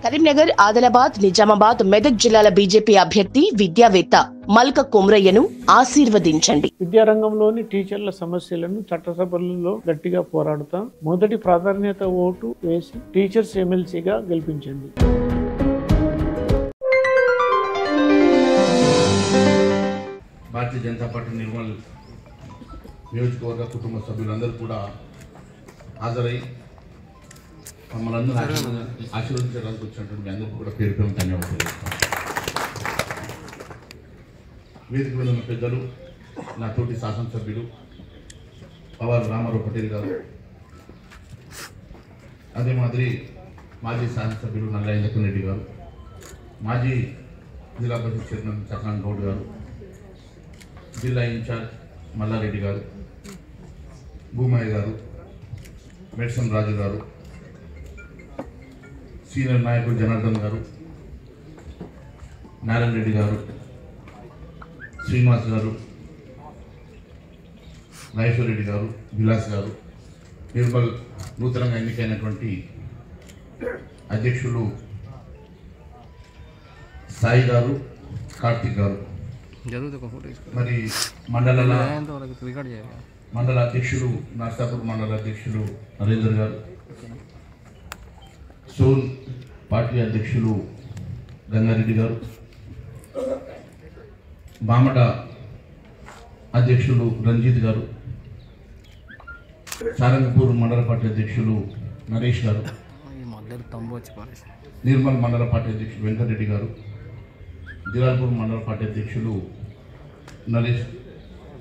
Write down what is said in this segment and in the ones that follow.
కరీంనగర్, ఆదిలాబాద్, నిజామాబాద్, మెదక్ జిల్లాల బీజేపీ అభ్యర్థి విద్యావేత్త మల్క కొమ్రయ్యను ఆశీర్వదించండి. విద్యారంగంలోని టీచర్ల సమస్యలను చట్టసభలలో గట్టిగా పోరాడుతాం. మొదటి ప్రాధాన్యత ఓటు వేసి టీచర్స్ ఎమ్మెల్సీగా గెలిపించండి. భారతీయ జనతా పార్టీ నిర్మల్ నియోజకవర్గ కుటుంబ సభ్యులందరూ కూడా హాజరై మమ్మల్ని అందరూ ఆశీర్వదించడానికి వచ్చినటువంటి మీ అందరికీ కూడా పేరు పేరు ధన్యవాదాలు. వేదిక మీద ఉన్న పెద్దలు, నా తోటి శాసనసభ్యులు పవార్ రామారావు పటేల్ గారు, అదే మాదిరి మాజీ శాసనసభ్యులు నల్లాయి రెడ్డి గారు, మాజీ జిల్లా పరిషత్ చైర్మన్ చక్రాన్ గౌడ్ గారు, జిల్లా ఇన్ఛార్జ్ మల్లారెడ్డి గారు, భూమయ్య గారు, మెడ్సన్ రాజు గారు, సీనియర్ నాయకులు జనార్దన్ గారు, నారాయణ రెడ్డి గారు, శ్రీనివాస్ గారు, రాజేశ్వర రెడ్డి గారు, విలాస్ గారు, నిర్మల్ నూతనంగా ఎన్నికైనటువంటి అధ్యక్షులు సాయి గారు, కార్తిక్ గారు, మరి మండల అధ్యక్షులు నర్సాపూర్ మండల అధ్యక్షులు నరేందర్ గారు, సోన్ పార్టీ అధ్యక్షులు గంగారెడ్డి గారు, బామట అధ్యక్షులు రంజిత్ గారు, సారంగపూర్ మండల పార్టీ అధ్యక్షులు నరేష్ గారు, నిర్మల్ మండల పార్టీ అధ్యక్షులు వెంకటరెడ్డి గారు, దిలాల్పూర్ మండల పార్టీ అధ్యక్షులు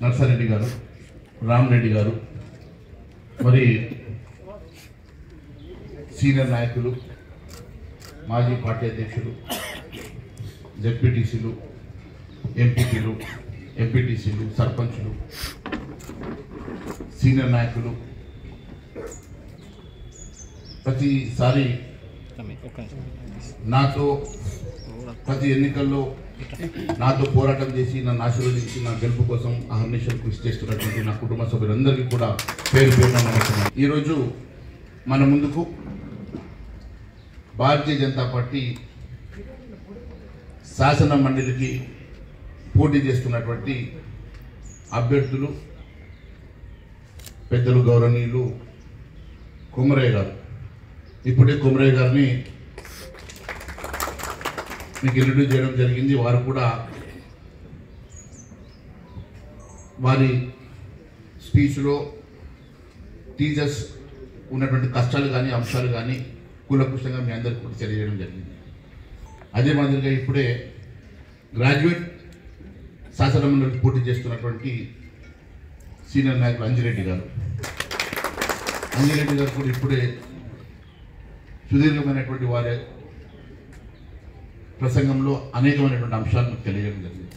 నర్సారెడ్డి గారు, రామరెడ్డి గారు, మరి సీనియర్ నాయకులు, మాజీ పార్టీ అధ్యక్షులు, జెడ్పీటీసీలు, ఎంపీపీలు, ఎంపీటీసీలు, సర్పంచులు, సీనియర్ నాయకులు, ప్రతిసారి నాతో ప్రతి ఎన్నికల్లో నాతో పోరాటం చేసి నన్ను ఆశీర్వదించి నా గెలుపు కోసం అహర్నిశలు కృషి చేస్తున్నటువంటి నా కుటుంబ సభ్యులందరికీ కూడా పేరు పేరున నమస్కారం. ఈరోజు మన ముందుకు భారతీయ జనతా పార్టీ శాసన మండలికి పోటీ చేస్తున్నటువంటి అభ్యర్థులు పెద్దలు గౌరవనీయులు కొమరయ్య గారు. ఇప్పుడే కొమరయ్య గారిని మీకు ఇంట్రడ్యూస్ చేయడం జరిగింది. వారు కూడా వారి స్పీచ్లో టీచర్స్ ఉన్నటువంటి కష్టాలు కానీ అంశాలు కానీ కూలకృష్ణంగా మీ అందరికీ కూడా తెలియజేయడం జరిగింది. అదే మాదిరిగా ఇప్పుడే గ్రాడ్యుయేట్ శాసన మండలికి పోటీ చేస్తున్నటువంటి సీనియర్ నాయకులు అంజిరెడ్డి గారు కూడా ఇప్పుడే సుదీర్ఘమైనటువంటి వారి ప్రసంగంలో అనేకమైనటువంటి అంశాలను తెలియజేయడం జరిగింది.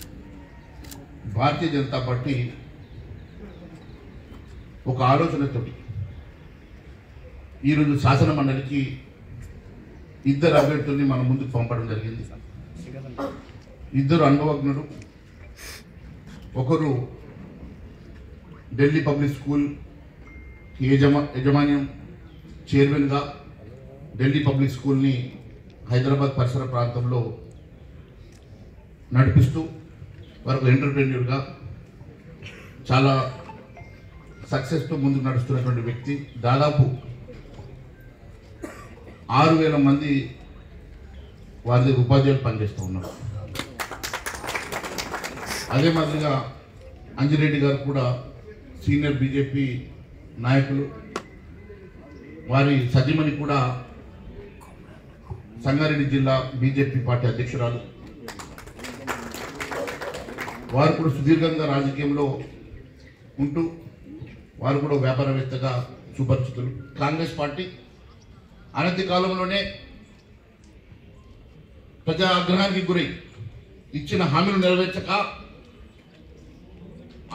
భారతీయ జనతా పార్టీ ఒక ఆలోచనతో ఈరోజు శాసన మండలికి ఇద్దరు అభ్యర్థుల్ని మన ముందుకు పంపడం జరిగింది. ఇద్దరు అనుభవజ్ఞులు. ఒకరు ఢిల్లీ పబ్లిక్ స్కూల్ యజమాన్యం చైర్మన్గా ఢిల్లీ పబ్లిక్ స్కూల్ని హైదరాబాద్ పరిసర ప్రాంతంలో నడిపిస్తూ వారు ఎంటర్ప్రెన్యూర్గా చాలా సక్సెస్తో ముందుకు నడుస్తున్నటువంటి వ్యక్తి. దాదాపు 6,000 మంది వారి ఉపాధ్యాయులు పనిచేస్తూ ఉన్నారు. అదే మాదిరిగా అంజిరెడ్డి గారు కూడా సీనియర్ బీజేపీ నాయకులు. వారి సతీమణి కూడా సంగారెడ్డి జిల్లా బీజేపీ పార్టీ అధ్యక్షురాలు. వారు కూడా సుదీర్ఘంగా రాజకీయంలో ఉంటూ వారు కూడా వ్యాపారవేత్తగా సుపరిచితులు. కాంగ్రెస్ పార్టీ అనతి కాలంలోనే ప్రజా ఆగ్రహానికి గురై ఇచ్చిన హామీలు నెరవేర్చక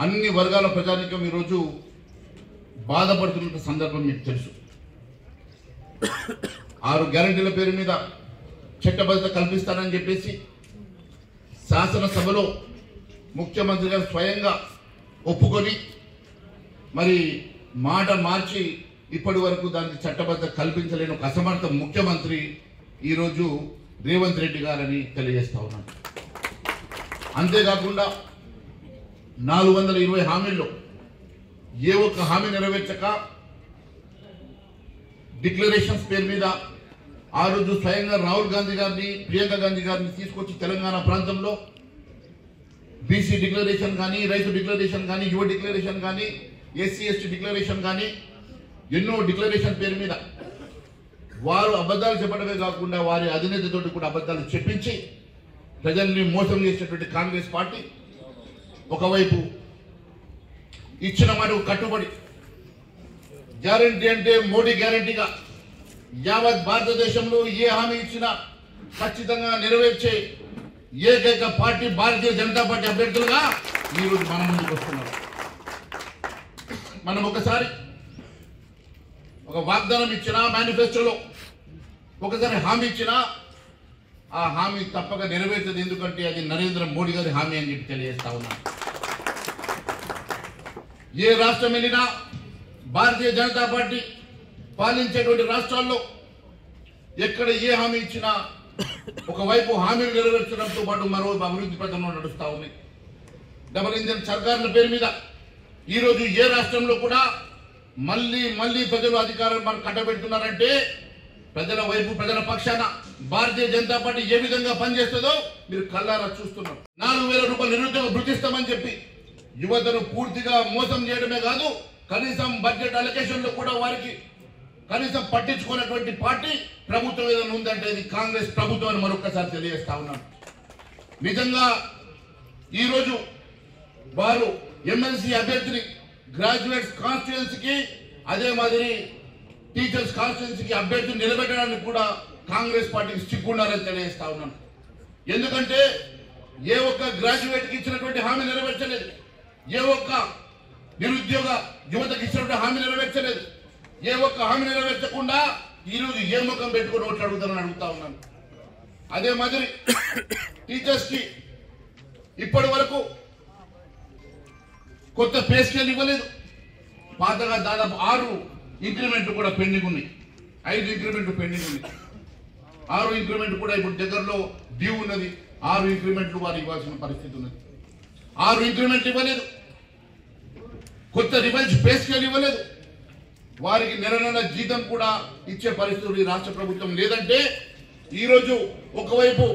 అన్ని వర్గాల ప్రజానికం ఈరోజు బాధపడుతున్న సందర్భం మీకు తెలుసు. 6 గ్యారెంటీల పేరు మీద చట్టబద్ధత కల్పిస్తానని చెప్పేసి శాసనసభలో ముఖ్యమంత్రి గారు స్వయంగా ఒప్పుకొని మరి మాట మార్చి ఇప్పటి వరకు దానికి చట్టబద్ధత కల్పించలేని ఒక అసమర్థ ముఖ్యమంత్రి ఈరోజు రేవంత్ రెడ్డి గారని తెలియజేస్తా ఉన్నాను. అంతేకాకుండా 420 హామీల్లో ఏ ఒక్క హామీ నెరవేర్చక డిక్లరేషన్స్ పేరు మీద ఆ రోజు స్వయంగా రాహుల్ గాంధీ గారిని, ప్రియాంక గాంధీ గారిని తీసుకొచ్చి తెలంగాణ ప్రాంతంలో బీసీ డిక్లరేషన్ కానీ, రైతు డిక్లరేషన్ కానీ, యువ డిక్లరేషన్ కానీ, ఎస్సీ ఎస్టీ డిక్లరేషన్ కానీ ఎన్నో డిక్లరేషన్ పేరు మీద వారు అబద్ధాలు చెప్పడమే కాకుండా వారి అధినేతతోటి కూడా అబద్ధాలు చెప్పించి ప్రజల్ని మోసం చేసేటువంటి కాంగ్రెస్ పార్టీ ఒకవైపు ఇచ్చిన మాటకు కట్టుబడి గ్యారంటీ అంటే మోడీ గ్యారంటీగా యావత్ భారతదేశంలో ఏ హామీ ఇచ్చినా ఖచ్చితంగా నెరవేర్చే ఏకైక పార్టీ భారతీయ జనతా పార్టీ అభ్యర్థులుగా ఈరోజు మన ముందుకు వస్తున్నారు. మనం ఒకసారి ఒక వాగ్దానం ఇచ్చినా, మేనిఫెస్టోలో ఒకసారి హామీ ఇచ్చినా ఆ హామీ తప్పక నెరవేర్చదు. ఎందుకంటే అది నరేంద్ర మోడీ గారి హామీ అని చెప్పి తెలియజేస్తా ఉన్నాను. ఏ రాష్ట్రం వెళ్ళినా భారతీయ జనతా పార్టీ పాలించేటువంటి రాష్ట్రాల్లో ఎక్కడ ఏ హామీ ఇచ్చినా ఒకవైపు హామీలు నెరవేర్చడంతో పాటు మరోవైపు అభివృద్ధి పథంలో నడుస్తూ ఉంది. డబుల్ ఇంజన్ సర్కారుల పేరు మీద ఈరోజు ఏ రాష్ట్రంలో కూడా మళ్ళీ ప్రజలు అధికారం మనకు కట్టబెడుతున్నారంటే ప్రజల వైపు, ప్రజల పక్షాన భారతీయ జనతా పార్టీ ఏ విధంగా పనిచేస్తుందో మీరు కళ్ళారా చూస్తున్నారు. 4,000 రూపాయలు నిరుద్యోగ భృతిస్తామని చెప్పి యువతను పూర్తిగా మోసం చేయడమే కాదు, కనీసం బడ్జెట్ అలొకేషన్ లో కూడా వారికి కనీసం పట్టించుకున్నటువంటి పార్టీ ప్రభుత్వం ఏదైనా ఉందంటే ఇది కాంగ్రెస్ ప్రభుత్వం అని మరొకసారి తెలియజేస్తా ఉన్నాను. నిజంగా ఈరోజు వారు ఎమ్మెల్సీ అభ్యర్థిని గ్రాడ్యుయేట్స్ కాన్స్టిట్యుయెన్సీకి, అదే మాదిరి టీచర్స్ కాన్స్టిట్యుయెన్సీకి అభ్యర్థిని నిలబెట్టడానికి కూడా కాంగ్రెస్ పార్టీకి సిగ్గుండాలని తెలియజేస్తా ఉన్నాను. ఎందుకంటే ఏ ఒక్క గ్రాడ్యుయేట్కి ఇచ్చినటువంటి హామీ నెరవేర్చలేదు, ఏ ఒక్క నిరుద్యోగ యువతకి ఇచ్చినటువంటి హామీ నెరవేర్చలేదు. ఏ ఒక్క హామీ నెరవేర్చకుండా ఈరోజు ఏ ముఖం పెట్టుకుని ఓట్లు అడుగుతారని అడుగుతా ఉన్నాను. అదే మాదిరి టీచర్స్ కి ఇప్పటి వరకు కొత్త పే స్కేల్ ఇవ్వలేదు. పాతగా దాదాపు 6 ఇంక్రిమెంట్లు కూడా పెండింగ్ ఉన్నాయి, 5 ఇంక్రిమెంట్లు పెండింగ్ ఉన్నాయి. 6 ఇంక్రిమెంట్ కూడా ఇప్పుడు దగ్గరలో డ్యూ ఉన్నది. 6 ఇంక్రిమెంట్లు వారు ఇవ్వాల్సిన పరిస్థితి ఉన్నది. 6 ఇంక్రిమెంట్లు ఇవ్వలేదు, కొత్త రివైజ్ పే స్కేల్ ఇవ్వలేదు, వారికి నెల జీతం కూడా ఇచ్చే పరిస్థితులు ఈ రాష్ట్ర ప్రభుత్వం లేదంటే ఈరోజు ఒకవైపు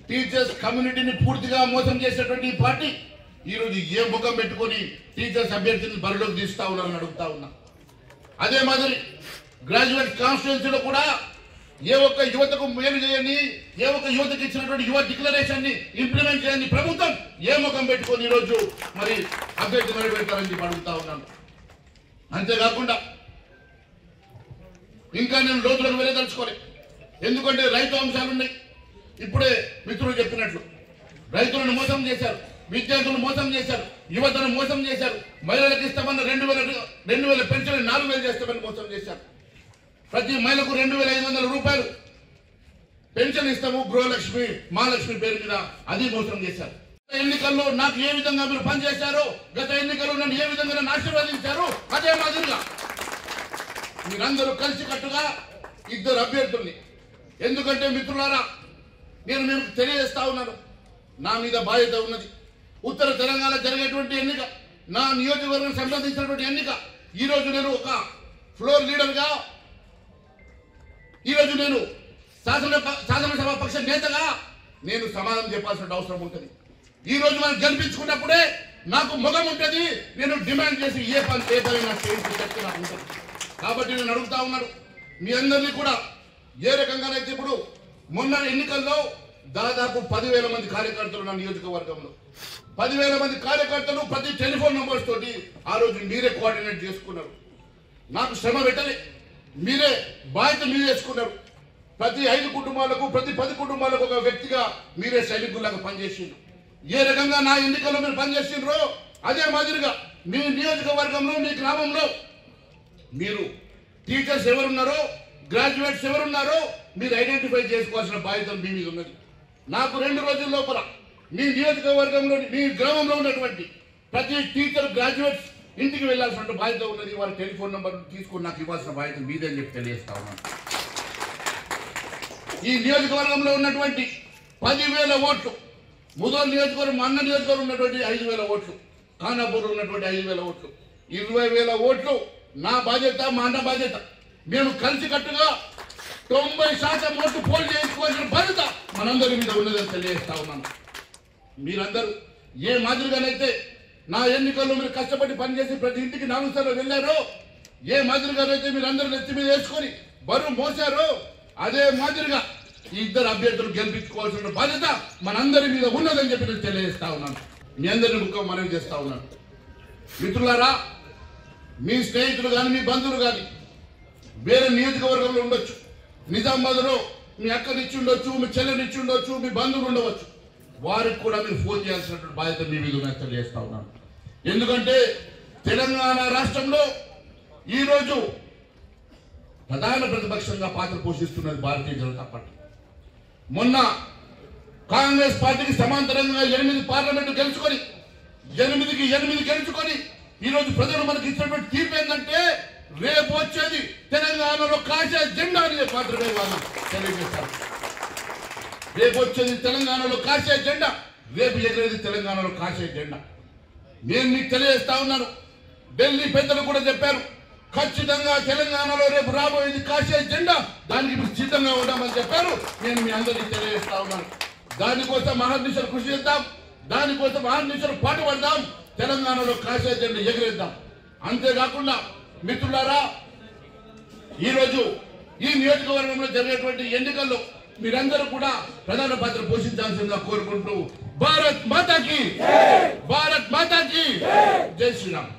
టీచర్స్ కమ్యూనిటీని పూర్తిగా మోసం చేసేటువంటి ఈ పార్టీ ఈరోజు ఏ ముఖం పెట్టుకొని టీచర్స్ అభ్యర్థిని బరిలోకి తీస్తా ఉన్నారని అడుగుతా ఉన్నా. అదే మాదిరి గ్రాడ్యుయేట్ కాన్స్టిట్యుయెన్సీలో కూడా ఏ ఒక్క యువతకు మేలు చేయని, ఏ ఒక్క యువతకు ఇచ్చినటువంటి యువ డిక్లరేషన్ ని ఇంప్లిమెంట్ చేయని ప్రభుత్వం ఏ ముఖం పెట్టుకొని ఈరోజు మరి అభ్యర్థి నిలబెడతారని చెప్పి అడుగుతా ఉన్నాను. అంతేకాకుండా ఇంకా నేను లోతులకు వెళ్ళదలుచుకోలే, ఎందుకంటే రైతు అంశాలు ఉన్నాయి. ఇప్పుడే మిత్రులు చెప్పినట్లు రైతులను మోసం చేశారు, విద్యార్థులను మోసం చేశారు, యువతను మోసం చేశారు. మహిళలకు ఇస్తామన్న 2,000 పెన్షన్ 4,000 చేస్తామని మోసం చేశారు. ప్రతి మహిళకు 2,500 రూపాయలు పెన్షన్ ఇస్తాము గృహలక్ష్మి, మహాలక్ష్మి పేరు మీద అది మోసం చేశారు. ఎన్నికల్లో నాకు ఏ విధంగా మీరు పనిచేశారో, గత ఎన్నికల్లో నన్ను ఏ విధంగా నన్ను ఆశీర్వదించారో అదే మాదిరిగా మీరందరూ కలిసి కట్టుగా 2 అభ్యర్థుల్ని, ఎందుకంటే మిత్రులారా నేను మీకు తెలియజేస్తా ఉన్నాను, నా మీద బాధ్యత ఉన్నది. ఉత్తర తెలంగాణ జరిగేటువంటి ఎన్నిక, నా నియోజకవర్గం సంబంధించినటువంటి ఎన్నిక. ఈరోజు నేను ఒక ఫ్లోర్ లీడర్గా, ఈరోజు నేను శాసనసభ పక్ష నేతగా నేను సమాధానం చెప్పాల్సిన అవసరం ఉంటుంది. ఈ రోజు మనం గెలిపించుకున్నప్పుడే నాకు మొగం ఉంటుంది, నేను డిమాండ్ చేసి ఏ పని నాకు చేయించే శక్తి నాకు ఉంటుంది. కాబట్టి నేను అడుగుతా ఉన్నాను మీ అందరినీ కూడా, ఏ రకంగానైతే ఇప్పుడు మొన్న ఎన్నికల్లో దాదాపు 10,000 మంది కార్యకర్తలు నా నియోజకవర్గంలో, 10,000 మంది కార్యకర్తలు ప్రతి టెలిఫోన్ నంబర్స్ తోటి ఆ రోజు మీరే కోఆర్డినేట్ చేసుకున్నారు. నాకు శ్రమ పెట్టలే, మీరే బాధ్యత మీరు చేసుకున్నారు. ప్రతి 5 కుటుంబాలకు, ప్రతి 10 కుటుంబాలకు ఒక వ్యక్తిగా మీరే సైనికుల్లాగా పనిచేసిండ్రు. ఏ రకంగా నా ఎన్నికల్లో మీరు పనిచేసిండ్రో అదే మాదిరిగా మీ నియోజకవర్గంలో, మీ గ్రామంలో మీరు టీచర్స్ ఎవరున్నారో, గ్రాడ్యుయేట్స్ ఎవరున్నారో మీరు ఐడెంటిఫై చేసుకోవాల్సిన బాధ్యత మీ మీద ఉన్నది. నాకు 2 రోజుల లోపల మీ నియోజకవర్గంలో, మీ గ్రామంలో ఉన్నటువంటి ప్రతి టీచర్, గ్రాడ్యుయేట్స్ ఇంటికి వెళ్లాల్సిన బాధ్యత ఉన్నది. వారి టెలిఫోన్ నెంబర్ తీసుకొని నాకు ఇవ్వాల్సిన బాధ్యత మీదే అని చెప్పి తెలియజేస్తా ఉన్నాను. ఈ నియోజకవర్గంలో ఉన్నటువంటి 10,000 ఓట్లు, ముదోల్ నియోజకవర్గం అన్న నియోజకవర్గం ఉన్నటువంటి 5,000 ఓట్లు, ఖానాపూర్ ఉన్నటువంటి 5,000 ఓట్లు, 20,000 ఓట్లు నా బాధ్యత, మా అన్న బాధ్యత. మేము కలిసికట్టుగా 90% ఓట్లు పోల్ చేయించుకోవాల్సిన బాధ్యత మనందరి మీద ఉన్నదని తెలియజేస్తా ఉన్నాను. మీరందరూ ఏ మాదిరిగానైతే నా ఎన్నికల్లో మీరు కష్టపడి పనిచేసి ప్రతి ఇంటికి 4 సార్లు వెళ్ళారో, ఏ మాదిరిగానైతే మీరు అందరూ నెత్తి మీద వేసుకొని బరువు మోసారో, అదే మాదిరిగా ఈ ఇద్దరు అభ్యర్థులు గెలిపించుకోవాల్సిన బాధ్యత మనందరి మీద ఉన్నదని చెప్పి నేను తెలియజేస్తా ఉన్నాను. మీ అందరిని ముఖ్యం మనవి చేస్తా ఉన్నాను. మిత్రులారా, మీ స్నేహితులు కానీ మీ బంధువులు కానీ వేరే నియోజకవర్గంలో ఉండొచ్చు. నిజామాబాద్లో మీ అక్కనిచ్చి ఉండొచ్చు, మీ చెల్లెనిచ్చి ఉండొచ్చు, మీ బంధువులు ఉండవచ్చు. వారికి కూడా మీరు ఫోన్ చేయాల్సినటువంటి బాధ్యత మీ మీద నేను తెలియజేస్తా ఉన్నాను. ఎందుకంటే తెలంగాణ రాష్ట్రంలో ఈరోజు ప్రధాన ప్రతిపక్షంగా పాత్ర పోషిస్తున్నది భారతీయ జనతా పార్టీ. మొన్న కాంగ్రెస్ పార్టీకి సమాంతరంగా 8 పార్లమెంటు గెలుచుకొని 8కి 8 గెలుచుకొని ఈరోజు ప్రజలు మనకి ఇచ్చినటువంటి తీర్పు ఏంటంటే రేపు వచ్చేది తెలంగాణలో కాసే జెండా అనే పాత్రమే వాళ్ళు తెలియజేస్తారు. రేపు వచ్చేది తెలంగాణలో కాసే జెండా, రేపు ఎగిరేది తెలంగాణలో కాసే జెండా. నేను మీకు తెలియజేస్తా ఉన్నాను. ఢిల్లీ పెద్దలు కూడా చెప్పారు, ఖచ్చితంగా తెలంగాణలో రేపు రాబోయేది కాసే జెండా, దానికి మీరు సిద్ధంగా ఉంటామని చెప్పారు. నేను మీ అందరికీ తెలియజేస్తా ఉన్నాను. దానికోసం మహానిశలు కృషి చేద్దాం, దానికోసం మహానిశలు పాటుపడదాం, తెలంగాణలో కాసే జెండా ఎగిరేద్దాం. అంతేకాకుండా మిత్రులారా, ఈరోజు ఈ నియోజకవర్గంలో జరిగేటువంటి ఎన్నికల్లో మీరందరూ కూడా ప్రధాన పాత్ర పోషించాల్సిందిగా కోరుకుంటూ భారత్ మాతాకి, భారత్ మాతాకి జై శ్రీరామ్.